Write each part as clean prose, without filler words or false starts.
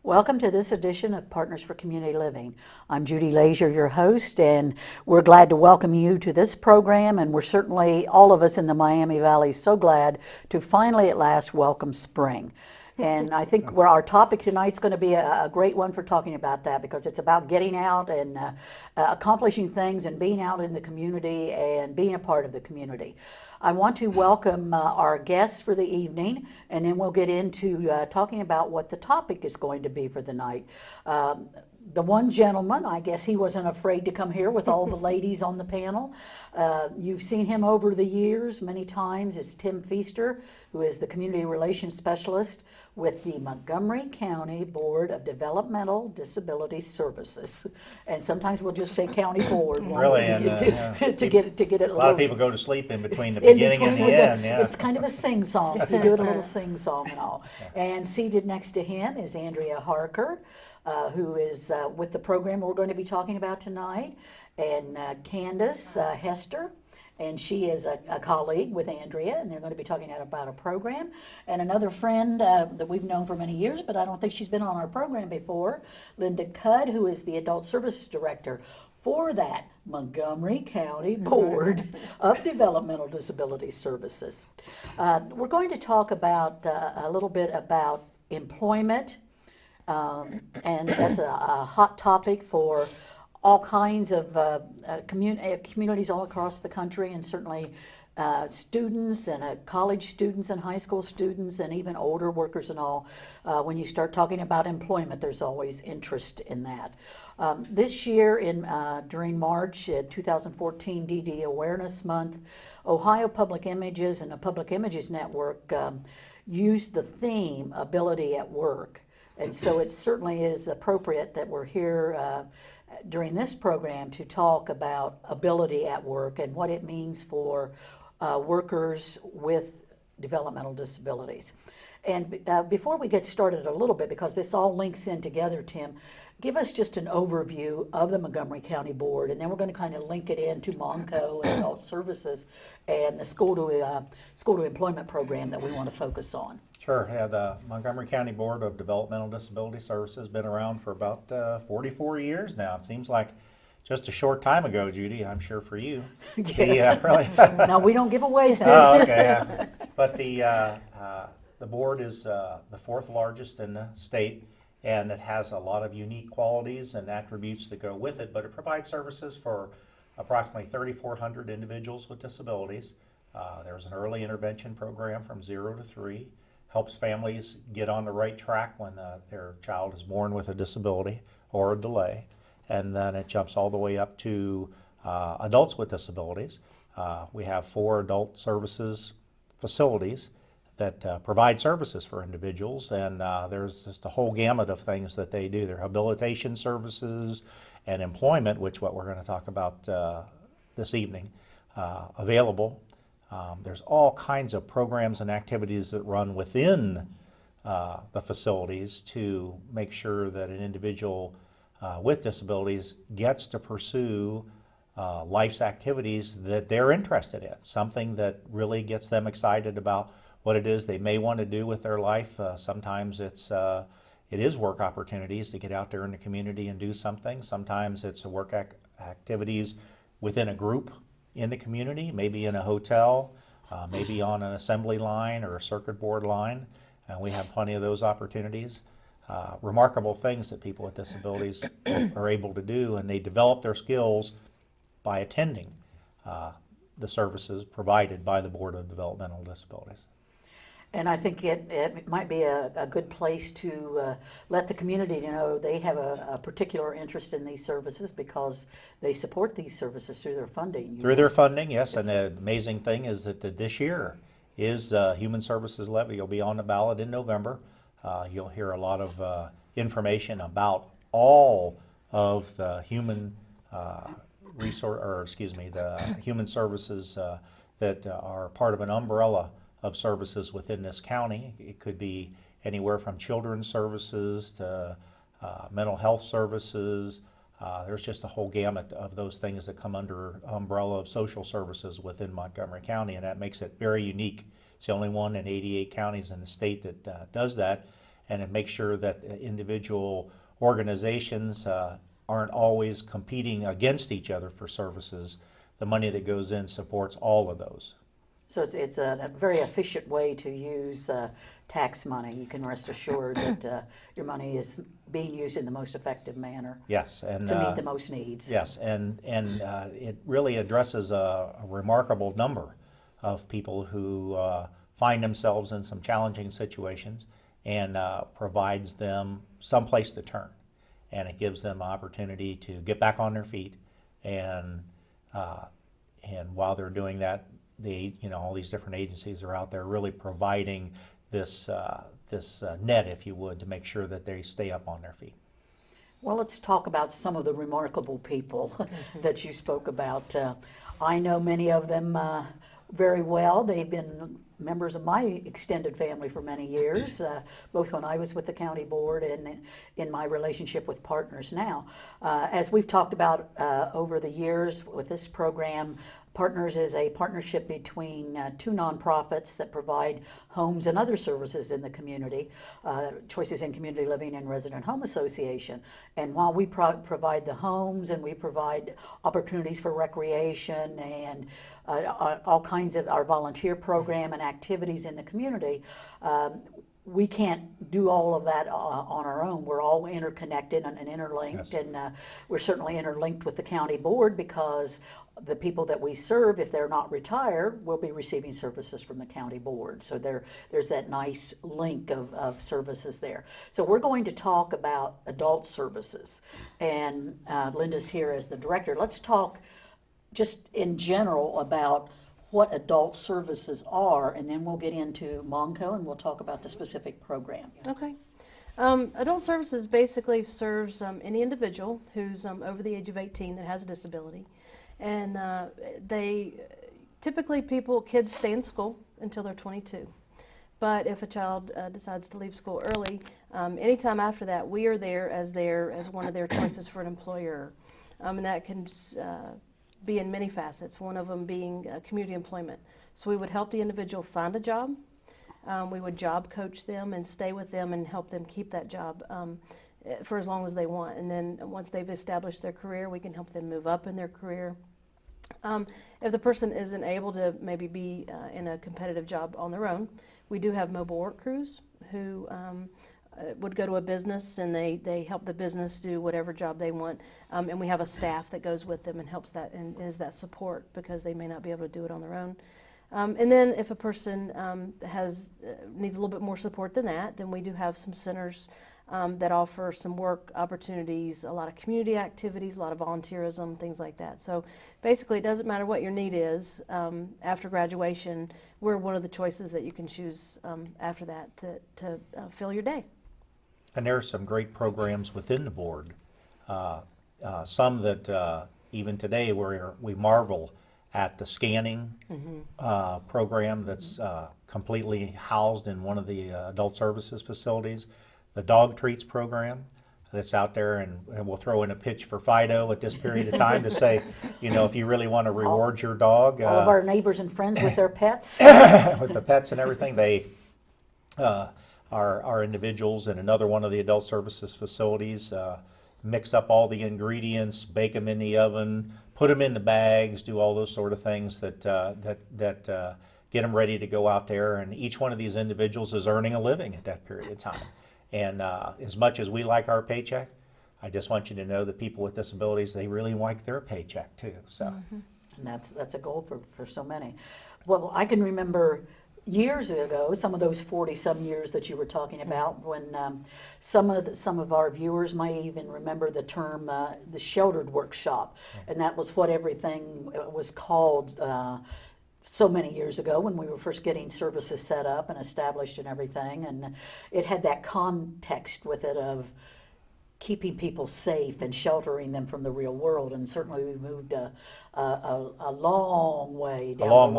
Welcome to this edition of Partners for Community Living. I'm Judy, Leasure, your host, and we're glad to welcome you to this program, and we're certainly, all of us in the Miami Valley, so glad to finally at last welcome spring. And I think our topic tonight is going to be a great one for talking about that, because it's about getting out and accomplishing things and being out in the community and being a part of the community. I want to welcome our guests for the evening, and then we'll get into talking about what the topic is going to be for the night. The one gentleman, I guess he wasn't afraid to come here with all the ladies on the panel. You've seen him over the years many times. It's Tim Pfister, who is the Community Relations Specialist with the Montgomery County Board of Developmental Disability Services. And sometimes we'll just say County Board. Really, to get it a lot of people go to sleep in between the beginning and the end. Yeah. It's kind of a sing-song, if you do it a little sing-song and all. And seated next to him is Andrea Harker, who is with the program we're going to be talking about tonight, and Candace, Hester, and she is a colleague with Andrea, and they're going to be talking about a program. And another friend that we've known for many years, but I don't think she's been on our program before, Linda Cudd, who is the Adult Services Director for that Montgomery County Board of Developmental Disability Services. We're going to talk about a little bit about employment, and that's a hot topic for all kinds of communities all across the country, and certainly students and college students and high school students and even older workers and all. When you start talking about employment, there's always interest in that. This year, during March 2014 DD Awareness Month, Ohio Public Images and the Public Images Network used the theme Ability at Work. And so it certainly is appropriate that we're here during this program to talk about ability at work and what it means for workers with developmental disabilities. And before we get started a little bit, because this all links in together, Tim, give us just an overview of the Montgomery County Board, and then we're going to kind of link it into MONCO and Adult Services and the School to Employment program that we want to focus on. Sure. Yeah, the Montgomery County Board of Developmental Disability Services has been around for about 44 years now. It seems like just a short time ago, Judy, I'm sure for you. Yeah. Really. No, we don't give away things. Oh, okay. Yeah. But the board is the fourth largest in the state, and it has a lot of unique qualities and attributes that go with it, but it provides services for approximately 3,400 individuals with disabilities. There's an early intervention program from 0 to 3, helps families get on the right track when their child is born with a disability or a delay, and then it jumps all the way up to adults with disabilities. We have 4 adult services facilities that provide services for individuals, and there's just a whole gamut of things that they do. There are habilitation services and employment, which what we're going to talk about this evening, available. There's all kinds of programs and activities that run within the facilities to make sure that an individual with disabilities gets to pursue life's activities that they're interested in, something that really gets them excited about what it is they may want to do with their life. Sometimes it is work opportunities to get out there in the community and do something. Sometimes it's work activities within a group in the community, maybe in a hotel, maybe on an assembly line or a circuit board line. We have plenty of those opportunities. Remarkable things that people with disabilities are able to do, and they develop their skills by attending the services provided by the Board of Developmental Disabilities. And I think it might be a good place to let the community know they have a particular interest in these services because they support these services through their funding. Through their funding, yes. And the amazing thing is that this year is Human Services Levy. You'll be on the ballot in November. You'll hear a lot of information about all of the human the human services that are part of an umbrella of services within this county. It could be anywhere from children's services to mental health services. There's just a whole gamut of those things that come under umbrella of social services within Montgomery County, and that makes it very unique. It's the only one in 88 counties in the state that does that. and to make sure that individual organizations aren't always competing against each other for services. The money that goes in supports all of those. So it's a very efficient way to use tax money. You can rest assured that your money is being used in the most effective manner. Yes, and to meet the most needs. Yes, and it really addresses a remarkable number of people who find themselves in some challenging situations, and provides them some place to turn, and it gives them an opportunity to get back on their feet, and while they're doing that, all these different agencies are out there really providing this net, if you would, to make sure that they stay up on their feet. Well, let's talk about some of the remarkable people that you spoke about. I know many of them very well. They've been members of my extended family for many years, both when I was with the county board and in my relationship with partners now. As we've talked about over the years with this program, Partners is a partnership between two nonprofits that provide homes and other services in the community, Choices in Community Living and Resident Home Association. And while we provide the homes and we provide opportunities for recreation and all kinds of our volunteer program and activities in the community, we can't do all of that on our own. We're all interconnected and interlinked, yes. And we're certainly interlinked with the county board because the people that we serve, if they're not retired, will be receiving services from the county board. So there's that nice link of services there. So we're going to talk about adult services, and Linda's here as the director. Let's talk just in general about what adult services are, and then we'll get into Monco and we'll talk about the specific program. Okay. Adult services basically serves any individual who's over the age of 18 that has a disability. And they typically kids stay in school until they're 22. But if a child decides to leave school early, anytime after that, we are there as one of their choices for an employer. And that can be in many facets, one of them being community employment. So we would help the individual find a job. We would job coach them and stay with them and help them keep that job for as long as they want. And then once they've established their career, we can help them move up in their career. If the person isn't able to maybe be in a competitive job on their own, we do have mobile work crews who would go to a business and they help the business do whatever job they want, and we have a staff that goes with them and helps that and is that support because they may not be able to do it on their own. And then if a person needs a little bit more support than that, then we do have some centers that offer some work opportunities, a lot of community activities, a lot of volunteerism, things like that. So basically it doesn't matter what your need is after graduation, we're one of the choices that you can choose after that to fill your day. And there are some great programs within the board. Some that even today we marvel at the scanning program that's completely housed in one of the adult services facilities. The dog treats program that's out there, and we'll throw in a pitch for Fido at this period of time to say, if you really want to reward your dog. All of our neighbors and friends with their pets. With the pets and everything, they are individuals in another one of the adult services facilities, mix up all the ingredients, bake them in the oven, put them in the bags, do all those sort of things that get them ready to go out there. And each one of these individuals is earning a living at that period of time. And as much as we like our paycheck, I just want you to know that people with disabilities, they really like their paycheck too. So, and that's a goal for so many. Well, I can remember years ago, some of those 40-some years that you were talking about, when some of our viewers may even remember the term the sheltered workshop, and that was what everything was called so many years ago when we were first getting services set up and established and everything, and it had that context with it of keeping people safe and sheltering them from the real world, and certainly we moved a long way down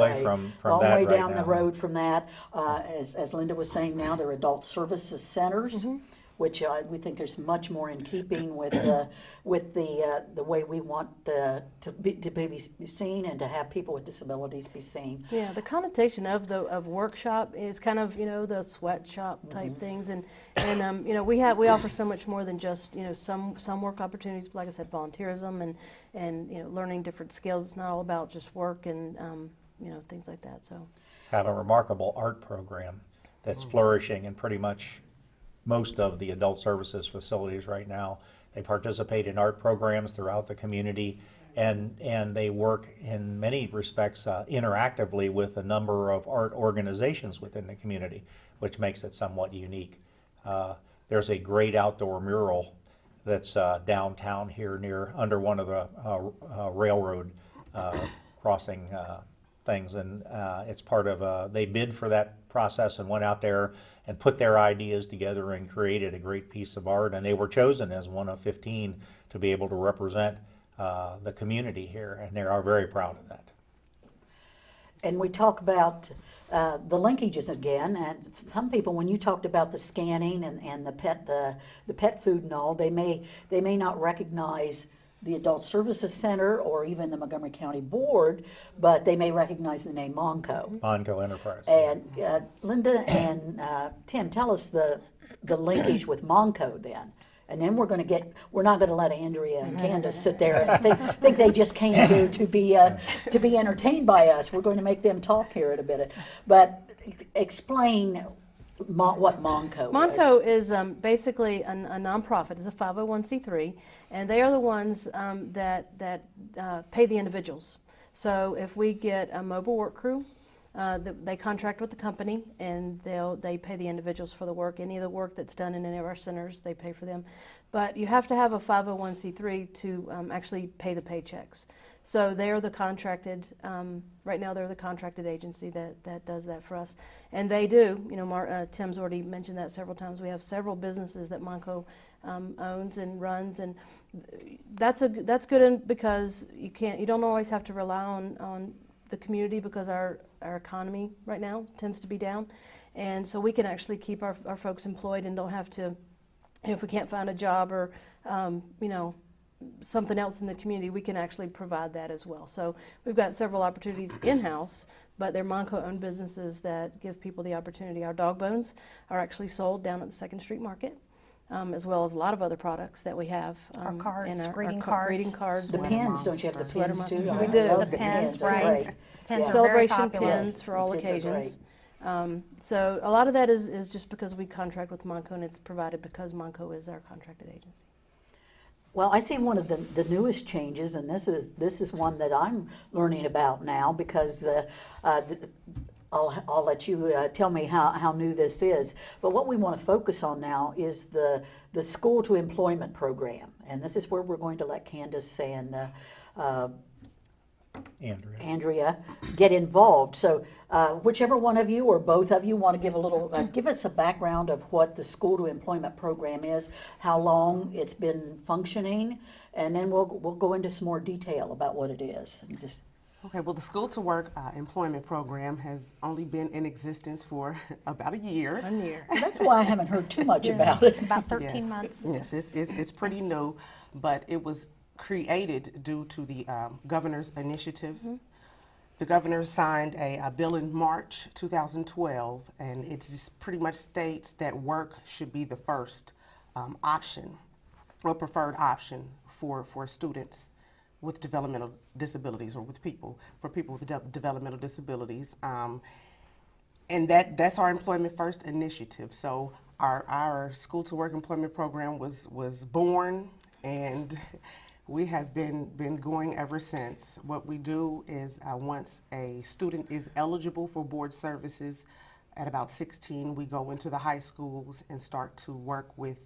the road from that. As Linda was saying, now they're adult services centers which we think is much more in keeping with the way we want to be seen and to have people with disabilities be seen. Yeah, the connotation of workshop is kind of, you know, the sweatshop type things, and you know, we offer so much more than just, you know, some work opportunities, but like I said, volunteerism and you know, learning different skills. It's not all about just work and you know, things like that. So Have a remarkable art program that's flourishing in pretty much most of the adult services facilities right now. They participate in art programs throughout the community, and they work in many respects interactively with a number of art organizations within the community, which makes it somewhat unique. There's a great outdoor mural that's downtown here under one of the railroad crossing things, and it's part of they bid for that process and went out there and put their ideas together and created a great piece of art, and they were chosen as one of 15 to be able to represent the community here, and they are very proud of that. And we talk about the linkages again, and some people, when you talked about the scanning and the pet food and all, they may not recognize the Adult Services Center or even the Montgomery County Board, but they may recognize the name Monco. Monco Enterprise. And Linda and Tim, tell us the linkage with Monco then. And then we're not gonna let Andrea and Candace sit there and think they just came here to be entertained by us. We're going to make them talk here in a bit. But explain what Monco is. Monco is basically a nonprofit. It's a 501c3, and they are the ones that pay the individuals. So if we get a mobile work crew, they contract with the company, and they pay the individuals for the work. Any of the work that's done in any of our centers, they pay for them. But you have to have a 501c3 to actually pay the paychecks. So they are the contracted, right now they're the contracted agency that does that for us. And they do, you know, Tim's already mentioned that several times. We have several businesses that Monco owns and runs, and that's good because you don't always have to rely on the community, because our economy right now tends to be down, and so we can actually keep our folks employed and don't have to, if we can't find a job or you know, something else in the community, we can actually provide that as well. So we've got several opportunities in-house, but they're Monco-owned businesses that give people the opportunity. Our dog bones are actually sold down at the 2nd Street Market, as well as a lot of other products that we have. Our cards, and greeting cards. Greeting cards. The pins, don't you have the Sweater pins too? monsters. I We do. love The pins, They're right. great. Pins Yeah. are very Celebration popular. pins for all The pins are occasions. So a lot of that is just because we contract with Monco, and it's provided because Monco is our contracted agency. Well, I see one of the newest changes, and this is one that I'm learning about now, because I'll let you tell me how new this is. But what we want to focus on now is the school to employment program, and this is where we're going to let Candace and Andrea get involved. So whichever one of you or both of you want to give a little, give us a background of what the school to employment program is, how long it's been functioning, and then we'll go into some more detail about what it is. Okay, well, the School to Work Employment Program has only been in existence for about a year. 1 year. That's why I haven't heard too much about it. About 13 months. Yes, it's pretty new, but it was created due to the governor's initiative. The governor signed a bill in March 2012, and it just pretty much states that work should be the first option or preferred option for students with developmental disabilities, or with people with developmental disabilities. And that's our Employment First initiative. So our School to Work Employment Program was born, and we have been going ever since. What we do is once a student is eligible for board services at about 16, we go into the high schools and start to work with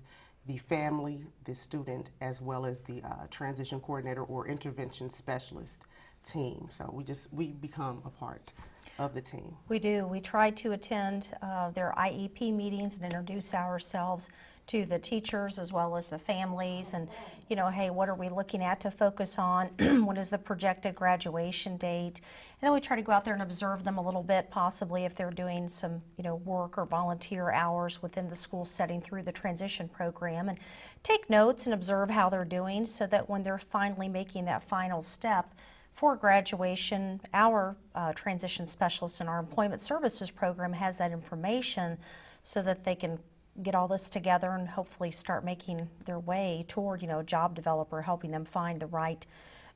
the family, the student, as well as the transition coordinator or intervention specialist team. So we become a part of the team. We do. We try to attend their IEP meetings and introduce ourselves to the teachers as well as the families, and hey, what are we looking at to focus on? What is the projected graduation date? And then we try to go out there and observe them a little bit, possibly if they're doing some work or volunteer hours within the school setting through the transition program, and take notes and observe how they're doing, so that when they're finally making that final step for graduation, our transition specialist in our employment services program has that information, so that they can get all this together and hopefully start making their way toward a job developer, helping them find the right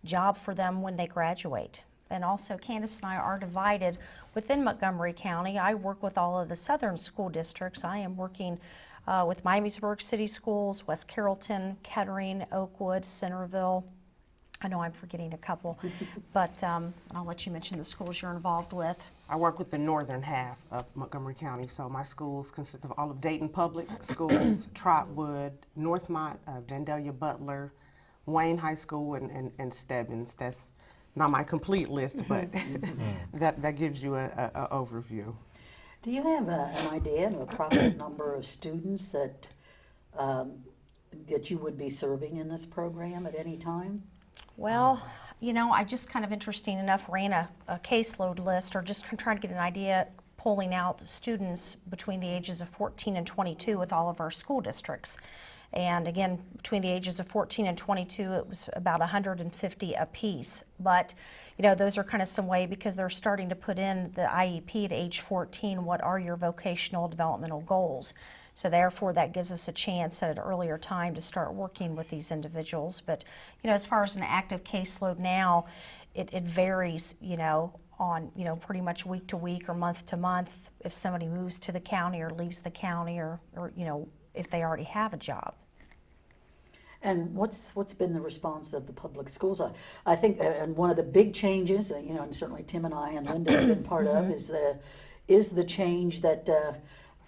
job for them when they graduate. And also, Candace and I are divided within Montgomery County. I work with all of the southern school districts. I am working with Miamisburg City Schools, West Carrollton, Kettering, Oakwood, Centerville. I know I'm forgetting a couple, but I'll let you mention the schools you're involved with. I work with the northern half of Montgomery County, so my schools consist of all of Dayton Public Schools, Trotwood, Northmont, Vandalia Butler, Wayne High School, and Stebbins. That's not my complete list, but that gives you a overview. Do you have an idea, an approximate number of students that you would be serving in this program at any time? Well, I just kind of interesting enough ran a caseload list, or just trying to get an idea, pulling out students between the ages of 14 and 22 with all of our school districts. And again, between the ages of 14 and 22, it was about 150 apiece. But, those are kind of some way, because they're starting to put in the IEP at age 14, what are your vocational developmental goals? So therefore, that gives us a chance at an earlier time to start working with these individuals. But, as far as an active caseload now, it varies, on, pretty much week to week or month to month, if somebody moves to the county or leaves the county, or if they already have a job. And what's been the response of the public schools? I think, and one of the big changes, and certainly Tim and I and Linda have been part of, is the change that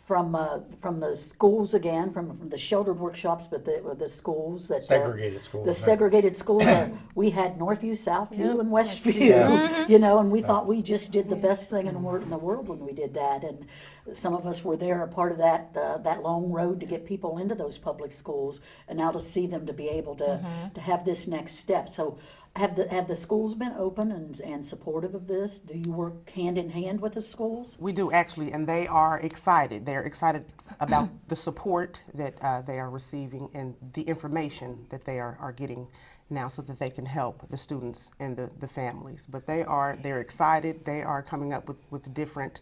from the schools again, from the sheltered workshops, but the schools that Segregated schools. the segregated schools. We had Northview, Southview, and Westview. Yeah. And we thought we just did the best thing in the world when we did that. And some of us were there, a part of that long road to get people into those public schools, and now to see them to be able to have this next step. So, have the schools been open and supportive of this? Do you work hand in hand with the schools? We do, actually, and they are excited. They're excited about the support that they are receiving and the information that they are getting now, so that they can help the students and the families. But they're excited. They are coming up with different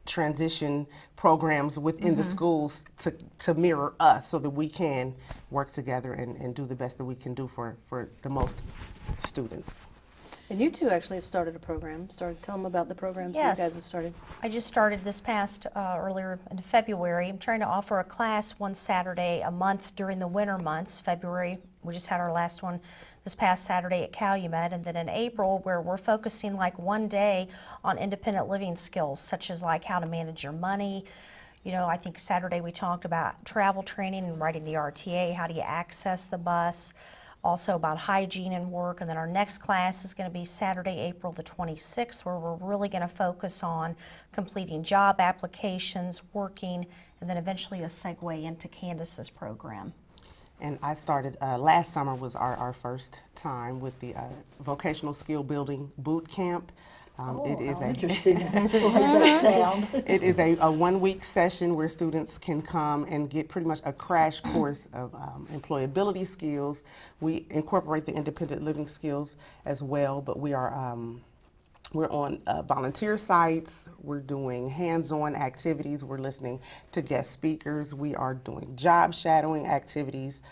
transition programs within the schools to mirror us, so that we can work together and do the best that we can do for the most students. And you two actually have started a program. Tell them about the programs that Yes. you guys have started. I just started this past earlier in February. I'm trying to offer a class one Saturday a month during the winter months. February, we just had our last one this past Saturday at Calumet, and then in April, where we're focusing like one day on independent living skills, such as like how to manage your money. I think Saturday we talked about travel training and writing the RTA, how do you access the bus, also about hygiene and work. And then our next class is going to be Saturday, April the 26th, where we're really going to focus on completing job applications, working, and then eventually a segue into Candace's program. And I started, last summer was our first time with the Vocational Skill Building Boot Camp. It is Interesting. How does that sound? It is a 1-week session where students can come and get pretty much a crash course of employability skills. We incorporate the independent living skills as well, but we're on volunteer sites, we're doing hands-on activities, we're listening to guest speakers, we are doing job shadowing activities.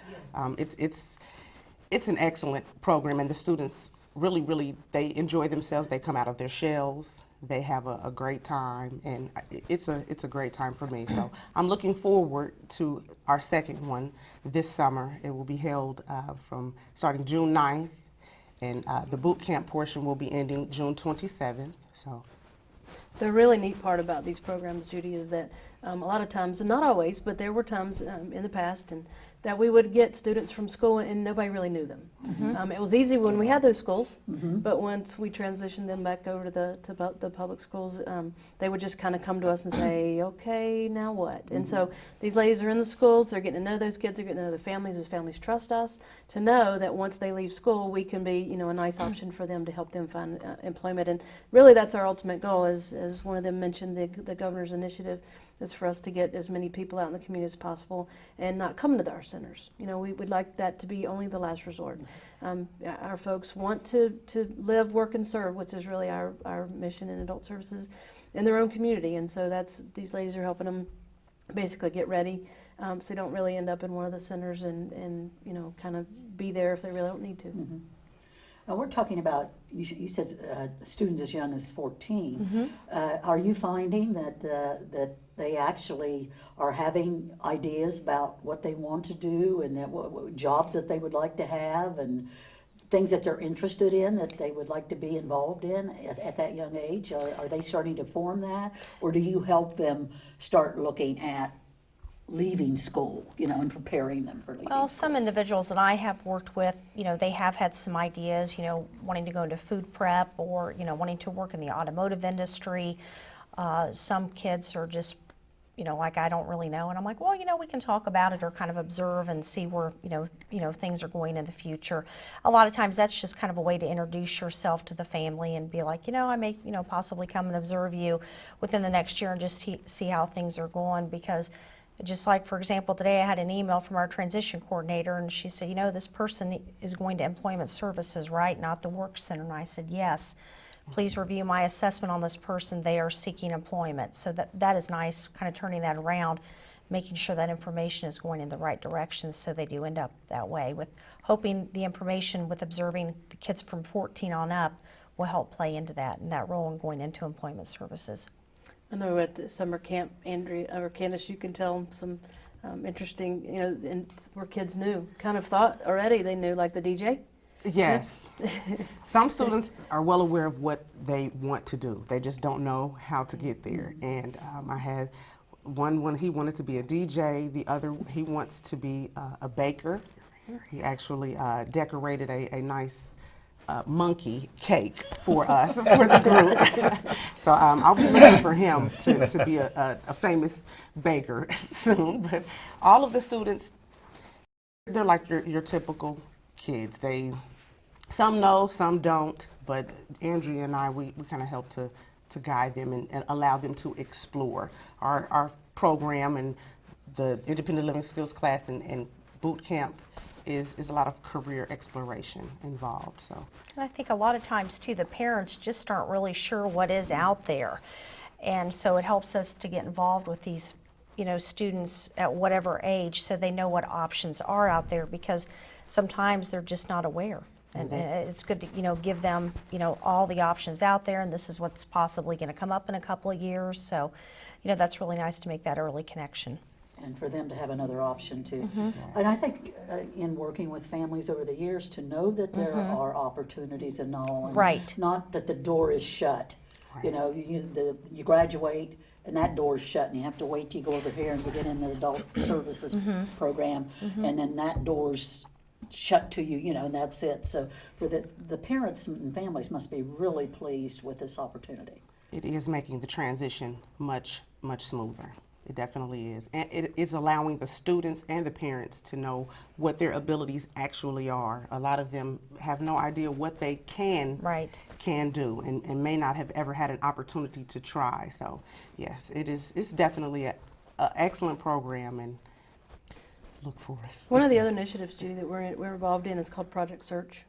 It's an excellent program, and the students really, they enjoy themselves, they come out of their shells, they have a great time, and it's a great time for me. So I'm looking forward to our second one this summer. It will be held from starting June 9th. And the boot camp portion will be ending June 27th. So, The really neat part about these programs, Judy, is that a lot of times, and not always, but there were times in the past, and that we would get students from school and nobody really knew them. It was easy when we had those schools, but once we transitioned them back over to the public schools, they would just kind of come to us and say, okay, now what? And so these ladies are in the schools, they're getting to know those kids, they're getting to know the families, those families trust us to know that once they leave school, we can be, you know, a nice option for them to help them find employment. And really that's our ultimate goal, as one of them mentioned, the governor's initiative is for us to get as many people out in the community as possible and not come to our centers. You know, we would like that to be only the last resort. Our folks want to live, work, and serve, which is really our mission in adult services, in their own community. And so these ladies are helping them basically get ready, so they don't really end up in one of the centers and you know, kind of be there if they really don't need to. Now we're talking about, you said students as young as 14. Are you finding that they actually are having ideas about what they want to do and that what jobs that they would like to have and things that they're interested in that they would like to be involved in at that young age? Are they starting to form that, or do you help them start looking at leaving school, you know, and preparing them for leaving Well, school? some individuals that I have worked with, you know, they have had some ideas, you know, wanting to go into food prep or, you know, wanting to work in the automotive industry. Some kids are just, you know, like, I don't really know. And I'm like, well, you know, we can talk about it or kind of observe and see where, you know, things are going in the future. A lot of times that's just kind of a way to introduce yourself to the family and be like, you know, I may, you know, possibly come and observe you within the next year and just see how things are going. Because just like, for example, today I had an email from our transition coordinator and she said, you know, this person is going to employment services, right? Not the work center. And I said, yes. Please review my assessment on this person. They are seeking employment. So that is nice, kind of turning that around, making sure that information is going in the right direction so they do end up that way. With hoping the information with observing the kids from 14 on up will help play into that and that role in going into employment services. I know at the summer camp, Andrea or Candace, you can tell them some interesting, you know, and where kids knew, kind of thought already they knew, like the DJ. Yes. Some students are well aware of what they want to do. They just don't know how to get there. And I had one, he wanted to be a DJ. The other, he wants to be a baker. He actually decorated a nice monkey cake for us, for the group. So I'll be looking for him to be a famous baker soon. But all of the students, they're like your typical kids. Some know, some don't, but Andrea and I, we kind of help to guide them and allow them to explore. Our program and the independent living skills class and boot camp is a lot of career exploration involved. So, And I think a lot of times too, the parents just aren't really sure what is out there. And so it helps us to get involved with these, you know, students at whatever age so they know what options are out there, because sometimes they're just not aware. And it's good to, you know, give them, you know, all the options out there, and this is what's possibly going to come up in a couple of years. So, you know, that's really nice to make that early connection. And for them to have another option too. Yes. And I think in working with families over the years, to know that there are opportunities and all, and Right. not that the door is shut. You know, you graduate and that door's shut and you have to wait till you go over here and get in the adult services program, and then that door's shut to you, you know, and that's it. So for the parents and families must be really pleased with this opportunity. it is making the transition much smoother. It definitely is. And it's allowing the students and the parents to know what their abilities actually are. A lot of them have no idea what they can do and may not have ever had an opportunity to try. So yes, it's definitely an excellent program, and look for us. One of the other initiatives, Judy, that we're involved in is called Project Search.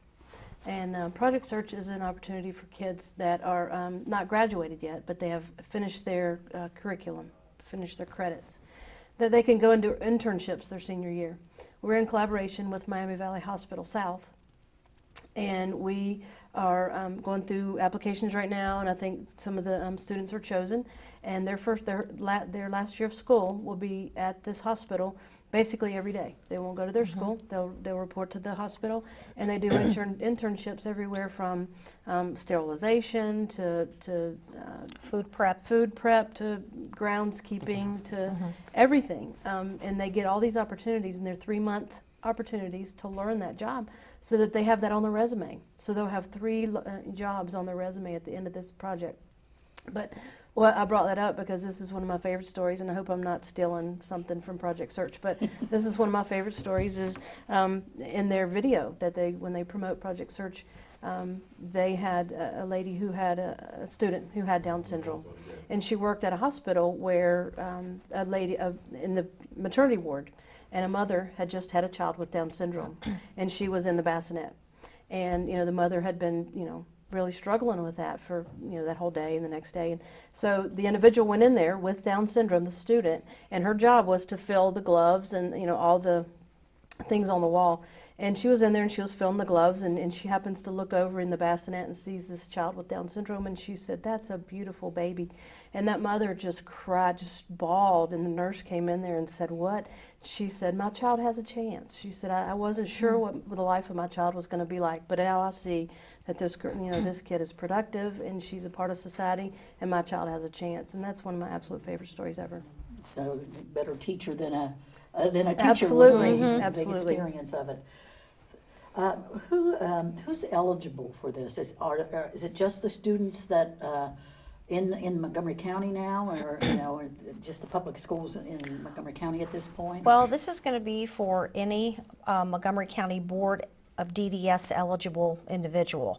And Project Search is an opportunity for kids that are not graduated yet, but they have finished their curriculum, finished their credits, that they can go into internships their senior year. We're in collaboration with Miami Valley Hospital South, And we are going through applications right now, and I think some of the students are chosen. And their last year of school will be at this hospital basically every day. They won't go to their school. They'll report to the hospital, and they do internships everywhere from sterilization to Food prep. to groundskeeping to everything. And they get all these opportunities, and they're 3-month opportunities to learn that job so that they have that on their resume. So they'll have 3 jobs on their resume at the end of this project. But well, I brought that up because this is one of my favorite stories, and I hope I'm not stealing something from Project Search, but this is one of my favorite stories is in their video that when they promote Project Search, they had a lady who had a student who had Down syndrome, and she worked at a hospital where a lady in the maternity ward, and a mother had just had a child with Down syndrome, and she was in the bassinet. And, the mother had been, really struggling with that for, that whole day and the next day. And so the individual went in there with Down syndrome, the student, and her job was to fill the gloves and, all the things on the wall. And she was in there and she was filling the gloves, and she happens to look over in the bassinet and sees this child with Down syndrome, and she said, "That's a beautiful baby." And that mother just cried, just bawled, and the nurse came in there and said, "What?" She said, "My child has a chance." She said, I wasn't sure what the life of my child was going to be like, but now I see that this kid is productive and she's a part of society, and my child has a chance." And that's one of my absolute favorite stories ever. So better teacher than a teacher Absolutely. would be, Absolutely. the experience of it. Who's eligible for this? Is it just the students that in Montgomery County now, or or just the public schools in Montgomery County at this point? Well, this is going to be for any Montgomery County Board of DDS eligible individual.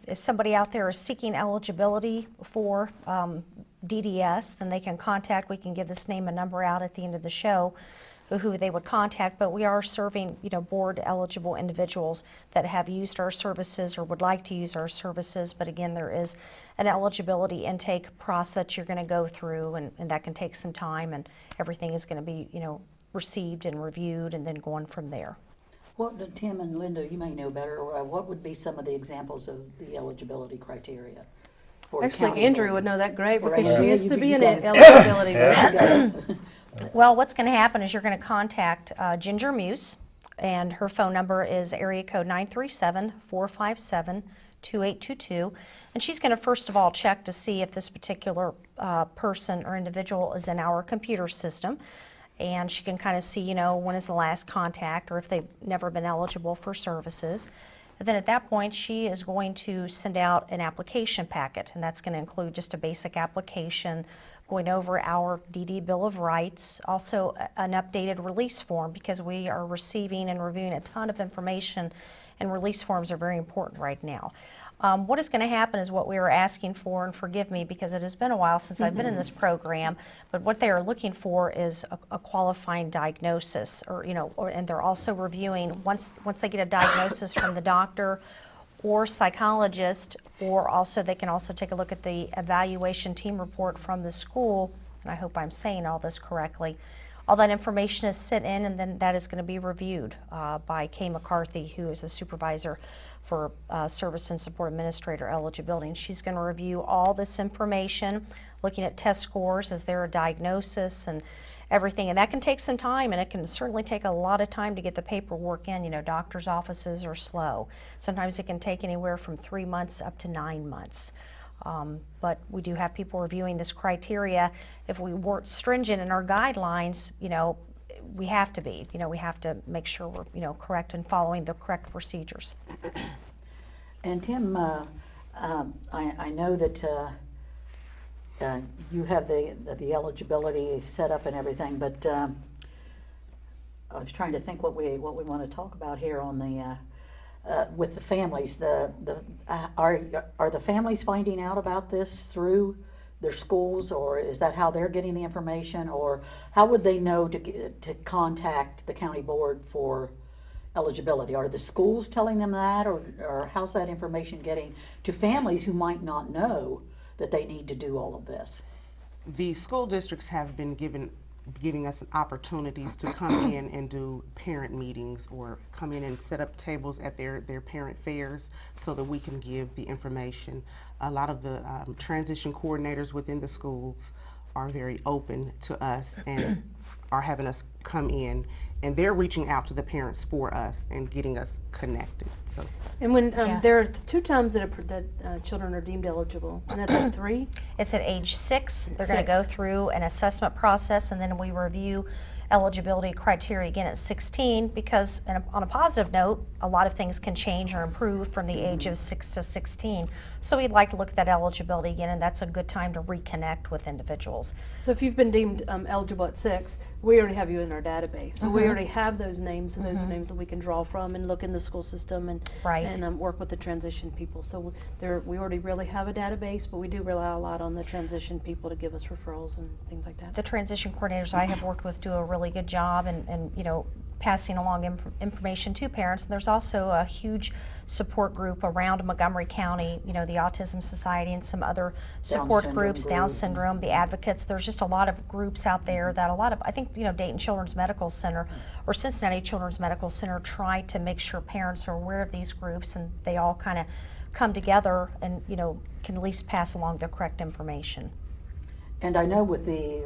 If somebody out there is seeking eligibility for DDS, then they can contact. We can give this name and number out at the end of the show, who they would contact. But we are serving, board eligible individuals that have used our services or would like to use our services. But again, there is an eligibility intake process that you're going to go through, and that can take some time, and everything is going to be, received and reviewed, and then going from there. What, Tim and Linda, you may know better. What would be some of the examples of the eligibility criteria? For Actually, county Andrea board? would know that great because Right. she Yeah, used you to be- be you an got it. eligibility. There you go. Well, what's going to happen is you're going to contact Ginger Muse, and her phone number is area code 937-457-2822. And she's going to first of all check to see if this particular person or individual is in our computer system. And she can kind of see, when is the last contact, or if they've never been eligible for services. And then at that point, she is going to send out an application packet, and that's going to include just a basic application, going over our DD Bill of Rights, also an updated release form, because we are receiving and reviewing a ton of information, and release forms are very important right now. What is going to happen is what we were asking for, and forgive me because it has been a while since I've been in this program, but what they are looking for is a qualifying diagnosis, and they're also reviewing, once they get a diagnosis from the doctor or psychologist, or also they can also take a look at the evaluation team report from the school, and I hope I'm saying all this correctly. All that information is sent in, and then that is going to be reviewed by Kay McCarthy, who is the supervisor for Service and Support Administrator eligibility. And she's going to review all this information, looking at test scores, is there a diagnosis, and everything. And that can take some time, and it can certainly take a lot of time to get the paperwork in. Doctors' offices are slow. Sometimes it can take anywhere from 3 months up to 9 months. But we do have people reviewing this criteria. If we weren't stringent in our guidelines, we have to be. We have to make sure we're, correct and following the correct procedures. And Tim, I know that you have the eligibility set up and everything, but I was trying to think what we want to talk about here on the with the families. Are the families finding out about this through their schools, or is that how they're getting the information, or how would they know to contact the county board for eligibility? Are the schools telling them that, or how's that information getting to families who might not know that they need to do all of this? The school districts have been given giving us opportunities to come in and do parent meetings or come in and set up tables at their parent fairs so that we can give the information. A lot of the transition coordinators within the schools are very open to us and are having us come in, and they're reaching out to the parents for us and getting us connected. So, And when Yes. there are 2 times that, children are deemed eligible, and that's at 3. It's at age 6. They're going to go 6. through an assessment process, and then we review eligibility criteria again at 16, because on a positive note, a lot of things can change or improve from the age of 6 to 16. So we'd like to look at that eligibility again, and that's a good time to reconnect with individuals. So if you've been deemed eligible at 6, we already have you in our database. So we already have those names, and those are names that we can draw from and look in the school system and Right. and work with the transition people. So we already really have a database, but we do rely a lot on the transition people to give us referrals and things like that. The transition coordinators I have worked with do a really good job and you know, passing along information to parents. And there's also a huge support group around Montgomery County, you know, the Autism Society and some other support syndrome groups, Down group. syndrome, the advocates. There's just a lot of groups out there that a lot of, I think, you know, Dayton Children's Medical Center or Cincinnati Children's Medical Center try to make sure parents are aware of these groups, and they all kind of come together and, you know, can at least pass along the correct information. And I know with the,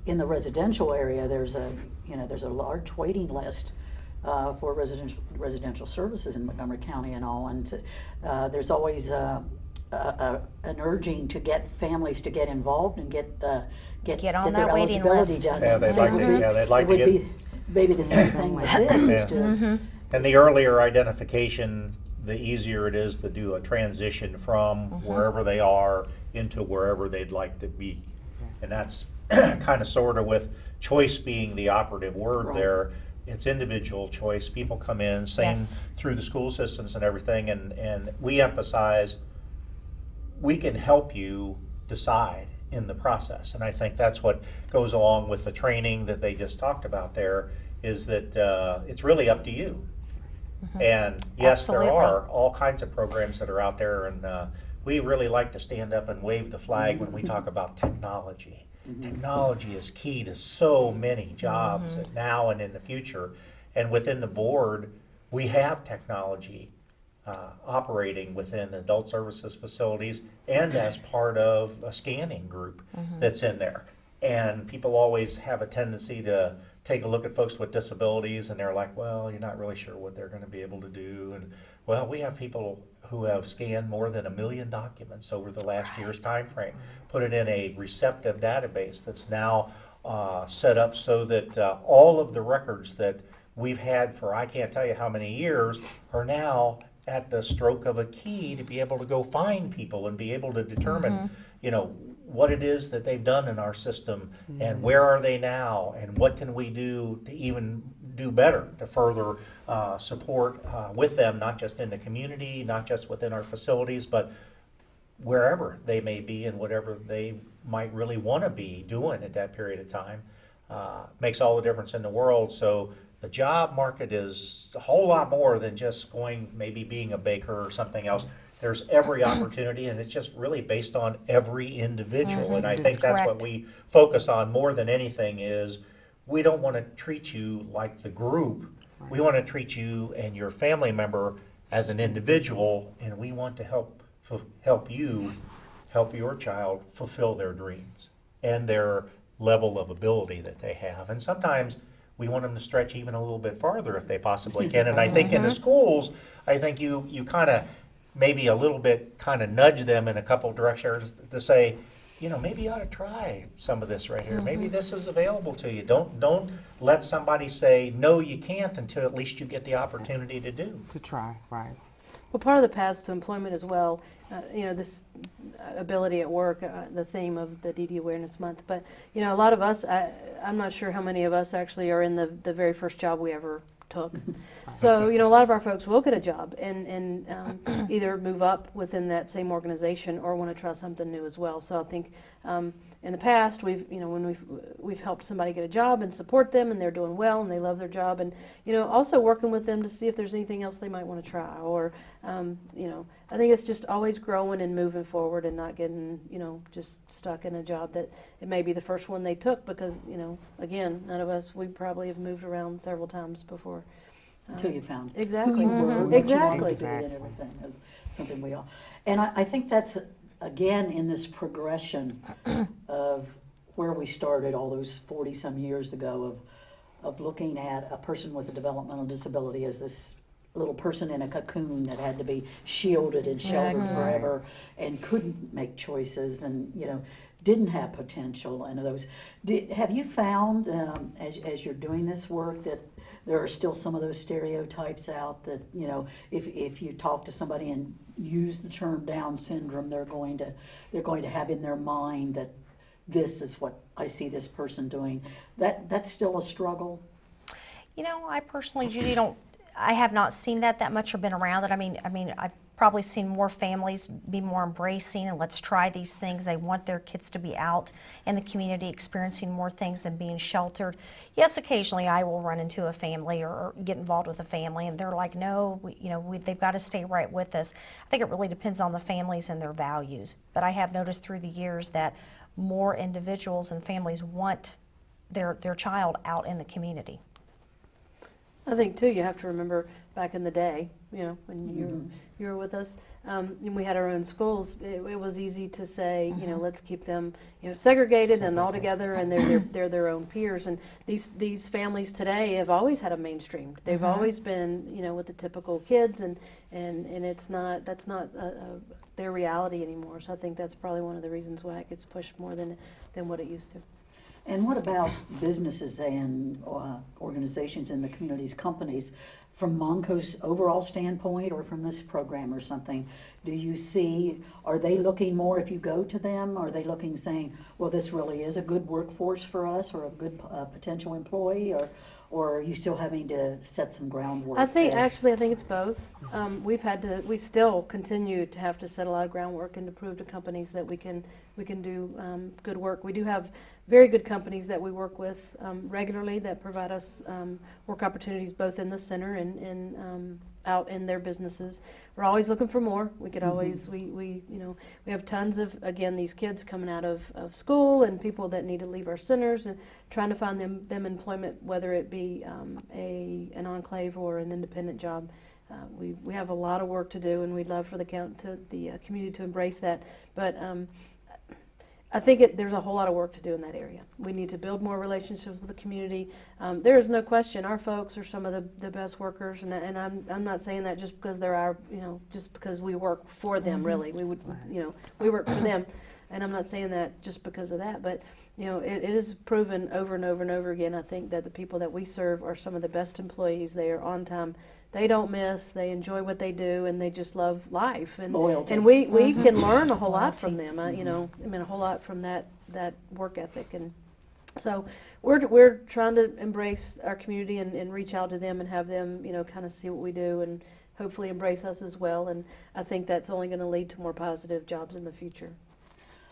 in the residential area, there's a large waiting list for residential services in Montgomery County and all, and there's always an urging to get families to get involved and get on their that waiting eligibility list. done. Yeah, they'd So like it to- would be- yeah, they'd like it to would get- be maybe the same thing with this, is to, And the earlier identification, the easier it is to do a transition from wherever they are into wherever they'd like to be. And that's kind of sort of with choice being the operative word Right. there. It's individual choice. People come in, same Yes. through the school systems and everything, and we emphasize we can help you decide in the process. And I think that's what goes along with the training that they just talked about there, is that it's really up to you. And yes, Absolutely. there are all kinds of programs that are out there, and we really like to stand up and wave the flag when we talk about technology. Technology is key to so many jobs now and in the future. And within the board, we have technology operating within adult services facilities and as part of a scanning group that's in there. And people always have a tendency to take a look at folks with disabilities, and they're like, well, you're not really sure what they're going to be able to do. And well, we have people who have scanned more than 1 million documents over the last year's time frame, put it in a receptive database that's now set up so that all of the records that we've had for I can't tell you how many years are now at the stroke of a key to be able to go find people and be able to determine, you know, what it is that they've done in our system and where are they now and what can we do to even do better to further support with them, not just in the community, not just within our facilities, but wherever they may be and whatever they might really want to be doing at that period of time. Makes all the difference in the world. So the job market is a whole lot more than just maybe being a baker or something else. There's every opportunity, and it's just really based on every individual. And I think that's what correct. we focus on more than anything is we don't want to treat you like the group. We want to treat you and your family member as an individual, and we want to help you help your child fulfill their dreams and their level of ability that they have. And sometimes we want them to stretch even a little bit farther if they possibly can. And I think in the schools, I think you kind of maybe a little bit kind of nudge them in a couple directions to say, you know, maybe you ought to try some of this right here. Maybe this is available to you. Don't let somebody say, no, you can't until at least you get the opportunity to do. to try, right. Well, part of the paths to employment as well, you know, this ability at work, the theme of the DD Awareness Month. But, you know, a lot of us, I'm not sure how many of us actually are in the very first job we ever took. So, a lot of our folks will get a job and either move up within that same organization or want to try something new as well. So I think in the past, when we've helped somebody get a job and support them and they're doing well and they love their job, and, also working with them to see if there's anything else they might want to try. Or, I think it's just always growing and moving forward and not getting, just stuck in a job that it may be the first one they took because, again, none of us, we probably have moved around several times before. Until you found Exactly. who you were, what you wanted Exactly. to be and everything. Something we all, and I think that's, again, in this progression of where we started all those 40-some years ago of looking at a person with a developmental disability as this little person in a cocoon that had to be shielded and sheltered forever and couldn't make choices and, didn't have potential and those. Have you found, as you're doing this work, that there are still some of those stereotypes out that, if you talk to somebody and use the term Down syndrome, they're going to have in their mind that this is what I see this person doing. That's still a struggle? I personally, Judy, I have not seen that much or been around it. I mean, I've probably seen more families be more embracing and let's try these things. They want their kids to be out in the community experiencing more things than being sheltered. Yes, occasionally I will run into a family or get involved with a family and they're like, no, they've got to stay right with us. I think it really depends on the families and their values. But I have noticed through the years that more individuals and families want their child out in the community. I think too, you have to remember back in the day, when you were with us, and we had our own schools. It was easy to say, let's keep them, segregated and all together, and they're their own peers. And these families today have always had a mainstream. They've always been, with the typical kids, and that's not their reality anymore. So I think that's probably one of the reasons why it gets pushed more than what it used to. And what about businesses and organizations in the communities, companies, from Monco's overall standpoint or from this program or something? Do you see, are they looking more, if you go to them, are they looking saying, well, this really is a good workforce for us or a good potential employee, or are you still having to set some groundwork? I think there? actually, I think it's both. We still continue to have to set a lot of groundwork and to prove to companies that we can do good work. We do have very good companies that we work with regularly that provide us work opportunities both in the center and out in their businesses. We're always looking for more. We could always we have tons of, again, these kids coming out of school and people that need to leave our centers and trying to find them employment, whether it be an enclave or an independent job. We have a lot of work to do, and we'd love for the community to embrace that. But I think there's a whole lot of work to do in that area. We need to build more relationships with the community. There is no question our folks are some of the best workers, and I'm not saying that just because they're just because we work for them. Really, we work for them, and I'm not saying that just because of that. But it is proven over and over and over again. I think that the people that we serve are some of the best employees. They are on time. They don't miss. They enjoy what they do, and they just love life. And Loyalty. And we can learn a whole lot from them. a whole lot from that work ethic. And so we're trying to embrace our community and reach out to them and have them kind of see what we do and hopefully embrace us as well. And I think that's only going to lead to more positive jobs in the future.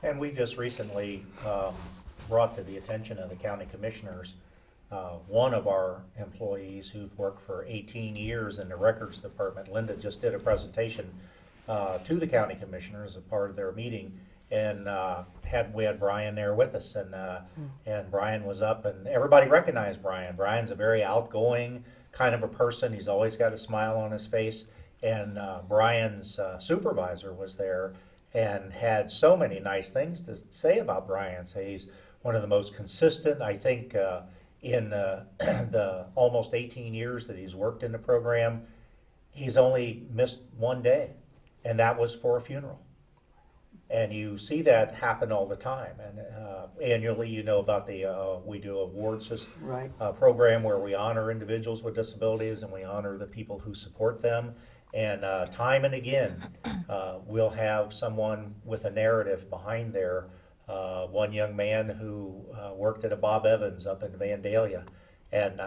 And we just recently brought to the attention of the county commissioners one of our employees who've worked for 18 years in the records department. Linda just did a presentation to the county commissioners as a part of their meeting, and we had Brian there with us, and Brian was up, and everybody recognized Brian. Brian's a very outgoing kind of a person. He's always got a smile on his face, and Brian's supervisor was there and had so many nice things to say about Brian. Say he's one of the most consistent, I think, in the almost 18 years that he's worked in the program. He's only missed one day, and that was for a funeral. And you see that happen all the time. And annually, about we do award system, program where we honor individuals with disabilities and we honor the people who support them. And time and again, we'll have someone with a narrative behind there. One young man who worked at a Bob Evans up in Vandalia, and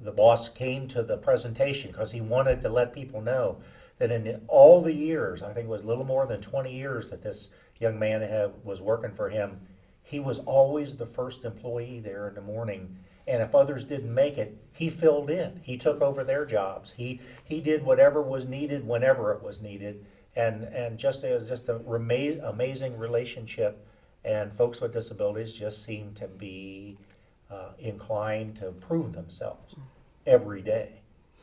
the boss came to the presentation because he wanted to let people know that in all the years, I think it was a little more than 20 years that this young man was working for him, he was always the first employee there in the morning. And if others didn't make it, he filled in. He took over their jobs. He did whatever was needed whenever it was needed. And just as just a amazing relationship. And folks with disabilities just seem to be inclined to prove themselves every day.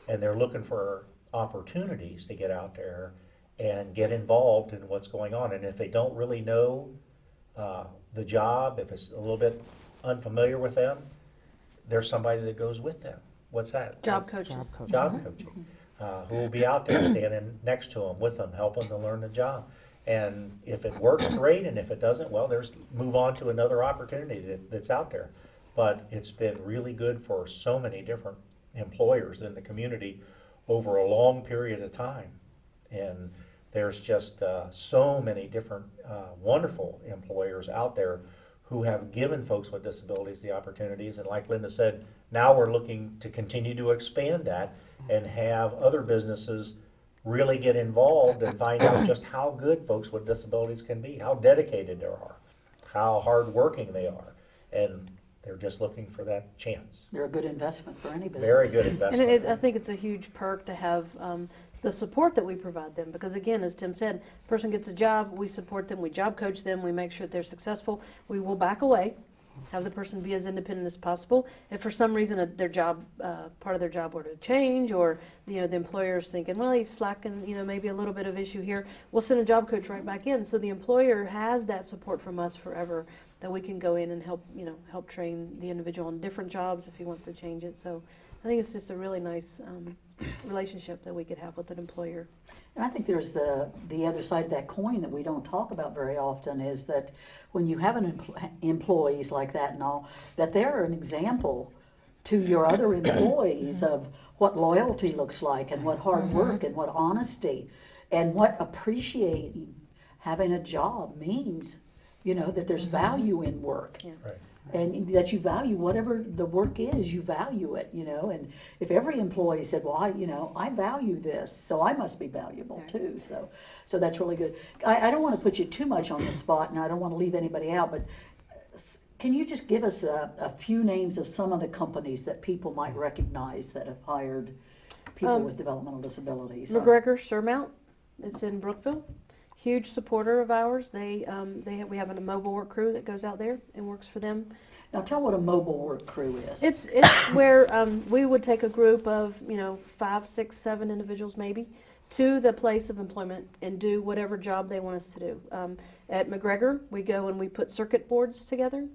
And they're looking for opportunities to get out there and get involved in what's going on. And if they don't really know the job, if it's a little bit unfamiliar with them, there's somebody that goes with them. What's that? Job coaches. Job coaching. Who will be out there standing next to them, with them, helping them learn the job. And if it works, great, and if it doesn't, well, there's move on to another opportunity that's out there. But it's been really good for so many different employers in the community over a long period of time. And there's just so many different wonderful employers out there who have given folks with disabilities the opportunities. And like Linda said, now we're looking to continue to expand that and have other businesses really get involved and find out just how good folks with disabilities can be, how dedicated they are, how hardworking they are. And they're just looking for that chance. They're a good investment for any business. Very good And investment. I think it's a huge perk to have the support that we provide them, because again, as Tim said, person gets a job, we support them, we job coach them, we make sure they're successful. We will back away, have the person be as independent as possible. If for some reason their job, part of their job were to change, or the employer is thinking, well, he's slacking, maybe a little bit of issue here, we'll send a job coach right back in. So the employer has that support from us forever, that we can go in and help train the individual on different jobs if he wants to change it. So I think it's just a really nice relationship that we could have with an employer. And I think there's the other side of that coin that we don't talk about very often, is that when you have employees like that and all, that they're an example to your other employees of what loyalty looks like, and what hard work, and what honesty, and what appreciating having a job means. That there's value in work. Yeah. Right. And that you value whatever the work is, you value it, and if every employee said, well, I value this, so I must be valuable too, so that's really good. I don't want to put you too much on the spot, and I don't want to leave anybody out, but can you just give us a few names of some of the companies that people might recognize that have hired people with developmental disabilities? McGregor Surmount, it's in Brookville. Huge supporter of ours. We have a mobile work crew that goes out there and works for them. Now tell what a mobile work crew is. It's where we would take a group of 5, 6, 7 individuals maybe to the place of employment and do whatever job they want us to do. At McGregor, we go and we put circuit boards together.